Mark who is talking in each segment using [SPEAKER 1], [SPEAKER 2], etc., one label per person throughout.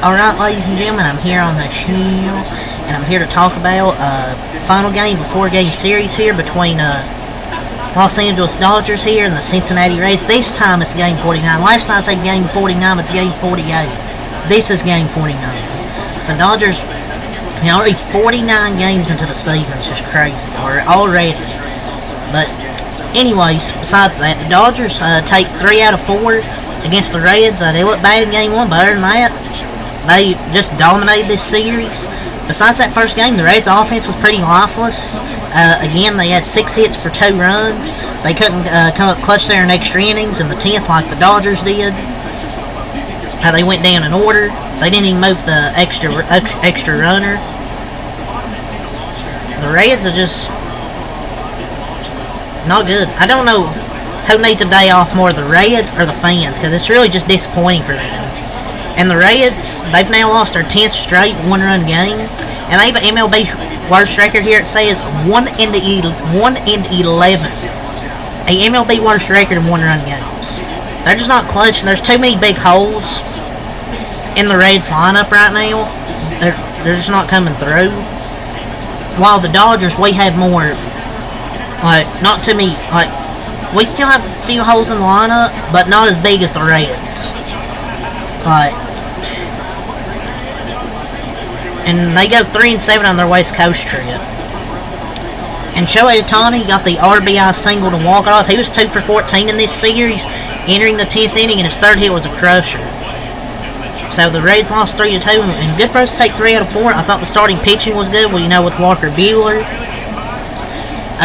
[SPEAKER 1] Alright, ladies and gentlemen, I'm here on the channel, and I'm here to talk about final game of a 4-game series here between Los Angeles Dodgers here and the Cincinnati Reds. This time it's game 49. Last night I said game 49, it's game 48. This is game 49. So Dodgers, already 49 games into the season. It's just crazy, already. But anyways, besides that, the Dodgers take 3 out of 4 against the Reds. They look bad in game 1, but other than that, they just dominated this series. Besides that first game, the Reds' offense was pretty lifeless. Again, they had 6 hits for 2 runs. They couldn't come up clutch there in extra innings in the 10th like the Dodgers did. They went down in order. They didn't even move the extra runner. The Reds are just not good. I don't know who needs a day off more, the Reds or the fans, because it's really just disappointing for them. And the Reds, they've now lost their 10th straight one-run game, and they have an MLB worst record here. It says 1-11. A MLB worst record in one-run games. They're just not clutch, and there's too many big holes in the Reds lineup right now. They're just not coming through. While the Dodgers, we have more, not too many, we still have a few holes in the lineup, but not as big as the Reds. And they go 3-7 on their West Coast trip. And Shohei Ohtani got the RBI single to walk off. He was 2 for 14 in this series, entering the 10th inning, and his third hit was a crusher. So the Reds lost 3-2, and good for us to take 3 out of 4. I thought the starting pitching was good, with Walker Buehler.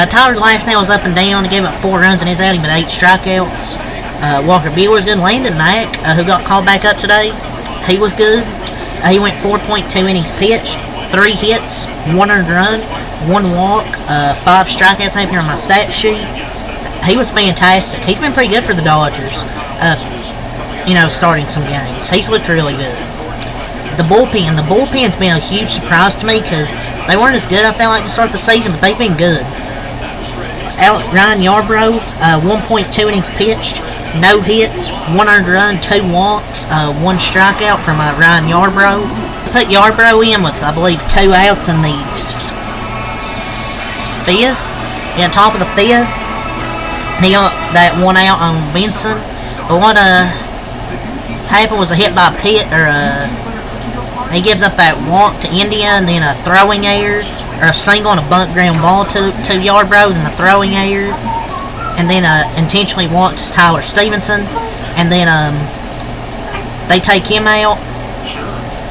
[SPEAKER 1] Tyler Glasnow was up and down. He gave up 4 runs in his outing, but 8 strikeouts. Walker Buehler was good. Landon Knack, who got called back up today, he was good. He went 4.2 innings pitched, 3 hits, 1 earned run, 1 walk, 5 strikeouts. I have here on my stat sheet. He was fantastic. He's been pretty good for the Dodgers. Starting some games. He's looked really good. The bullpen's been a huge surprise to me because they weren't as good, I felt like, to start the season, but they've been good. Ryan Yarbrough, 1.2 innings pitched, no hits, 1 earned run, 2 walks, 1 strikeout from Ryan Yarbrough. Put Yarbrough in with, I believe, 2 outs in the 5th. Yeah, top of the 5th. He got that 1 out on Benson. But what happened was a hit by Pitt, he gives up that walk to India, and then a throwing error, or a single and a bunt ground ball to Yarbrough, then the throwing error, and then intentionally walked to Tyler Stevenson, and then they take him out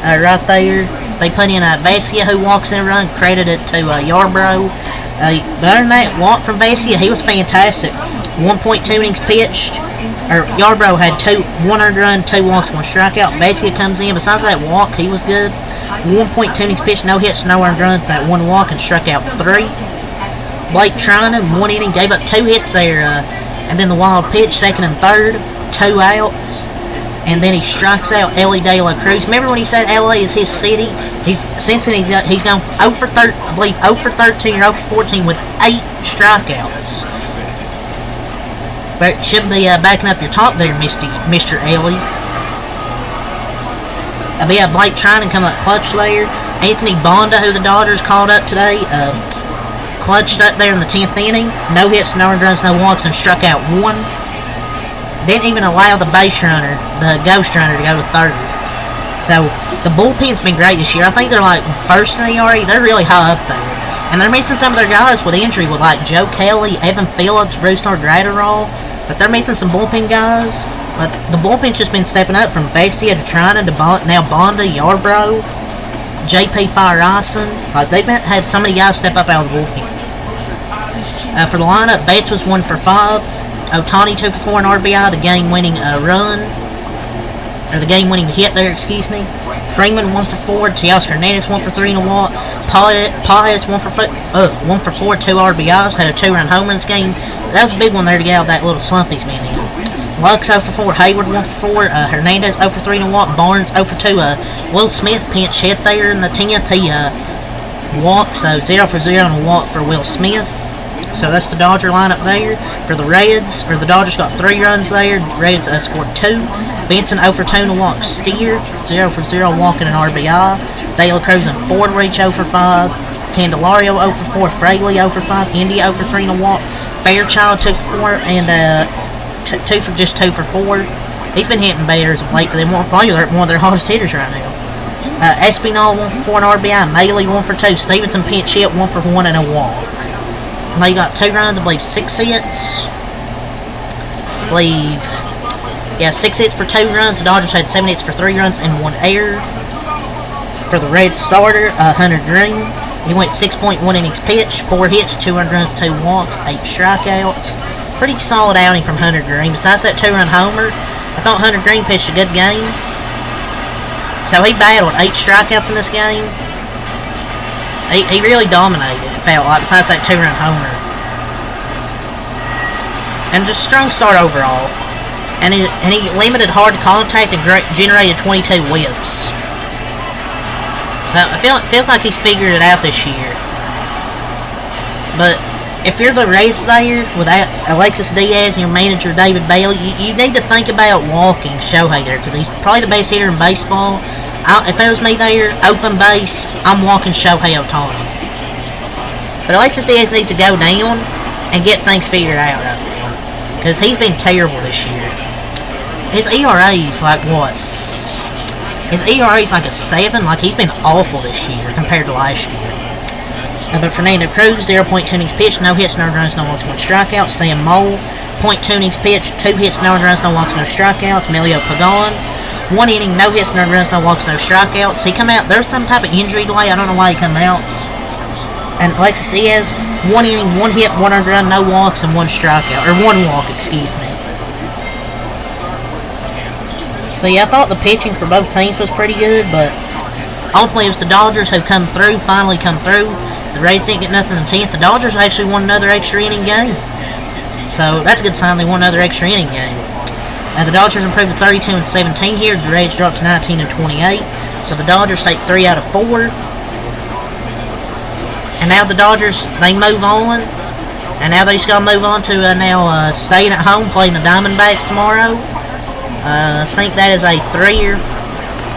[SPEAKER 1] right there. They put in Vesia, who walks in a run, credit it to Yarbrough. But other than that, walk from Vesia, he was fantastic. 1.2 innings pitched. Yarbrough had 1 earned run, 2 walks, 1 strikeout. Vesia comes in. Besides that walk, he was good. 1.2 innings pitched, no hits, no earned runs, that 1 walk, and struck out 3. Blake Trinan, 1 inning, gave up 2 hits there, and then the wild pitch, 2nd and 3rd, 2 outs, and then he strikes out Ellie De La Cruz. Remember when he said LA is his city? He's gone 0 for 13, I believe 0 for 13 or 0 for 14 with 8 strikeouts. But you shouldn't be backing up your talk there, Mr. Ellie. Blake Trinan come up clutch there. Anthony Bonda, who the Dodgers called up today, clutched up there in the 10th inning. No hits, no earned runs, no walks, and struck out 1. Didn't even allow the base runner, the ghost runner, to go to 3rd. So the bullpen's been great this year. I think they're like 1st in the ERA. They're really high up there. And they're missing some of their guys with injury, with like Joe Kelly, Evan Phillips, Bruce Gratterall. But they're missing some bullpen guys. But the bullpen's just been stepping up from Vesia to Trinan to now Bonda, Yarbrough, J.P. Fire-Ison. They've had so many guys step up out of the bullpen. For the lineup, Bates was 1 for 5. Ohtani 2 for 4 in RBI, the game-winning run. Or the game-winning hit there, excuse me. Freeman 1 for 4. Teoscar Hernandez 1 for 3 in a walk. Paez 1 for 4, 2 RBIs. Had a 2-run home run this game. That was a big one there to get out of that little slump he's been in. Lux 0 for 4, Hayward 1 for 4, Hernandez 0 for 3 in a walk, Barnes 0 for 2. Will Smith pinch hit there in the 10th. He walked, so 0 for 0 in a walk for Will Smith. So that's the Dodger lineup there. For the Reds, or the Dodgers got 3 runs there. The Reds scored 2. Benson 0 for 2 to walk Steer, 0 for 0 walking an RBI. De La Cruz and Ford reach 0 for 5. Candelario 0 for 4. Fraley 0 for 5. India 0 for 3 to walk. Fairchild 2 for 4. And 2 for 4. He's been hitting batters of late for them. Probably one of their hottest hitters right now. Espinal 1 for 4 and RBI. Maley 1 for 2. Stevenson pinch hit 1 for 1 and a walk. And they got 2 runs, I believe 6 hits. I believe, 6 hits for 2 runs. The Dodgers had 7 hits for 3 runs and 1 error. For the Red starter, Hunter Green, he went 6.1 innings pitched, 4 hits, 2 runs, 2 walks, 8 strikeouts. Pretty solid outing from Hunter Green. Besides that 2-run homer, I thought Hunter Green pitched a good game. So he battled 8 strikeouts in this game. He really dominated, it felt like, besides that 2-run homer. And just strong start overall. And he limited hard contact and generated 22 whiffs. So it feels like he's figured it out this year. But if you're the Reds there, without Alexis Diaz and your manager David Bailey, you need to think about walking Shohei there, because he's probably the best hitter in baseball. If it was me there, open base, I'm walking Shohei Ohtani. But Alexis Diaz needs to go down and get things figured out right now, because he's been terrible this year. His ERA is like what? His ERA is like a 7. Like, he's been awful this year compared to last year. But Fernando Cruz, 0.2 innings pitched, no hits, no runs, no walks, 1 strikeout. Sam Mole, 0.2 innings pitched, 2 hits, no runs, no walks, no strikeouts. Emilio Pagan, 1 inning, no hits, no runs, no walks, no strikeouts. He come out, there's some type of injury delay, I don't know why he come out. And Alexis Diaz, 1 inning, 1 hit, 1 earned run, no walks, and 1 strikeout. Or 1 walk, excuse me. So yeah, I thought the pitching for both teams was pretty good, but ultimately it was the Dodgers who finally come through. The Rays didn't get nothing in the 10th. The Dodgers actually won another extra inning game. So that's a good sign, they won another extra inning game. The Dodgers improved to 32-17 here. The Rays dropped to 19-28. So the Dodgers take 3 out of 4. And now the Dodgers, they move on. And now they just got to move on to staying at home, playing the Diamondbacks tomorrow. I think that is a 3 or